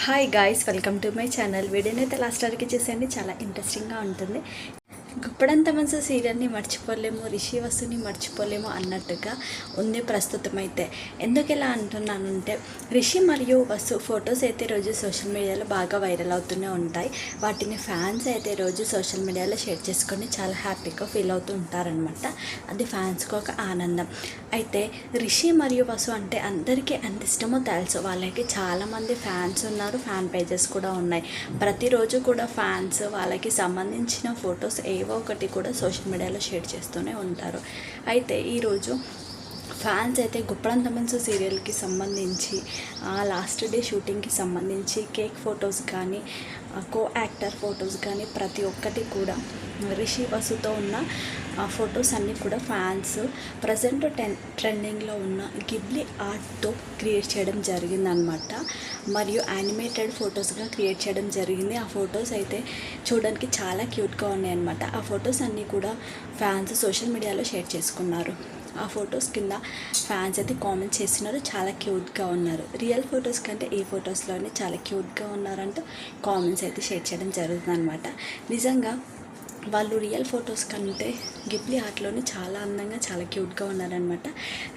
Hi guys, welcome to my channel. వీడియోని అయితే last వరకు చేసేయండి, చాలా ఇంట్రెస్టింగ్గా ఉంటుంది. గుప్పడంత మనసు సీరియల్ని మర్చిపోలేము, రిషి వసుని మర్చిపోలేము అన్నట్టుగా ఉంది ప్రస్తుతం అయితే. ఎందుకు ఇలా అంటున్నానంటే, రిషి మరియు వసు ఫొటోస్ అయితే రోజు సోషల్ మీడియాలో బాగా వైరల్ అవుతూనే ఉంటాయి. వాటిని ఫ్యాన్స్ అయితే రోజు సోషల్ మీడియాలో షేర్ చేసుకొని చాలా హ్యాపీగా ఫీల్ అవుతూ ఉంటారనమాట. అది ఫ్యాన్స్కి ఒక ఆనందం. అయితే రిషి మరియు వసు అంటే అందరికీ ఎంత ఇష్టమో తెలుసు. వాళ్ళకి చాలామంది ఫ్యాన్స్ ఉన్నారు, ఫ్యాన్ పేజెస్ కూడా ఉన్నాయి. ప్రతిరోజు కూడా ఫ్యాన్స్ వాళ్ళకి సంబంధించిన ఫొటోస్ ఏవో ఒకటి కూడా సోషల్ మీడియాలో షేర్ చేస్తూనే ఉంటారు. అయితే ఈరోజు ఫ్యాన్స్ అయితే గుప్పడంత మనసు సీరియల్కి సంబంధించి లాస్ట్ డే షూటింగ్కి సంబంధించి కేక్ ఫొటోస్ కానీ కో యాక్టర్ ఫొటోస్ కానీ ప్రతి ఒక్కటి కూడా రిషి వసుతో ఉన్న ఫొటోస్ అన్నీ కూడా ఫ్యాన్స్ ప్రజెంట్ ట్రెండింగ్లో ఉన్న గిబ్లీ ఆర్ట్తో క్రియేట్ చేయడం జరిగిందనమాట. మరియు యానిమేటెడ్ ఫొటోస్గా క్రియేట్ చేయడం జరిగింది. ఆ ఫొటోస్ అయితే చూడడానికి చాలా క్యూట్గా ఉన్నాయన్నమాట. ఆ ఫొటోస్ అన్నీ కూడా ఫ్యాన్స్ సోషల్ మీడియాలో షేర్ చేసుకున్నారు. ఆ ఫొటోస్ కింద ఫ్యాన్స్ అయితే కామెంట్ చేస్తున్నారు, చాలా క్యూట్గా ఉన్నారు. రియల్ ఫొటోస్ కంటే ఈ ఫొటోస్లోనే చాలా క్యూట్గా ఉన్నారంటూ కామెంట్స్ అయితే షేర్ చేయడం జరుగుతుంది అనమాట. నిజంగా వాళ్ళు రియల్ ఫొటోస్ కంటే గిబ్లీ ఆర్ట్లోనే చాలా అందంగా, చాలా క్యూట్గా ఉన్నారనమాట.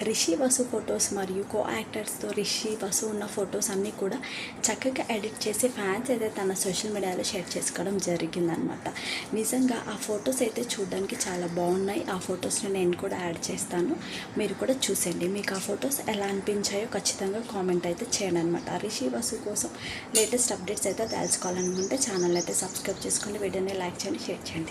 రిషి వసు ఫొటోస్ మరియు కో యాక్టర్స్తో రిషి వసు ఉన్న ఫొటోస్ అన్నీ కూడా చక్కగా ఎడిట్ చేసి ఫ్యాన్స్ అయితే తన సోషల్ మీడియాలో షేర్ చేసుకోవడం జరిగిందనమాట. నిజంగా ఆ ఫొటోస్ అయితే చూడడానికి చాలా బాగున్నాయి. ఆ ఫొటోస్ని నేను కూడా యాడ్ చేస్తాను, మీరు కూడా చూసేయండి. మీకు ఆ ఫొటోస్ ఎలా అనిపించాయో ఖచ్చితంగా కామెంట్ అయితే చేయండి అనమాట. రిషి వసు కోసం లేటెస్ట్ అప్డేట్స్ అయితే తెలుసుకోవాలనుకుంటే ఛానల్ అయితే సబ్స్క్రైబ్ చేసుకోండి, వీడియోని లైక్ చేయండి, షేర్ చేయండి.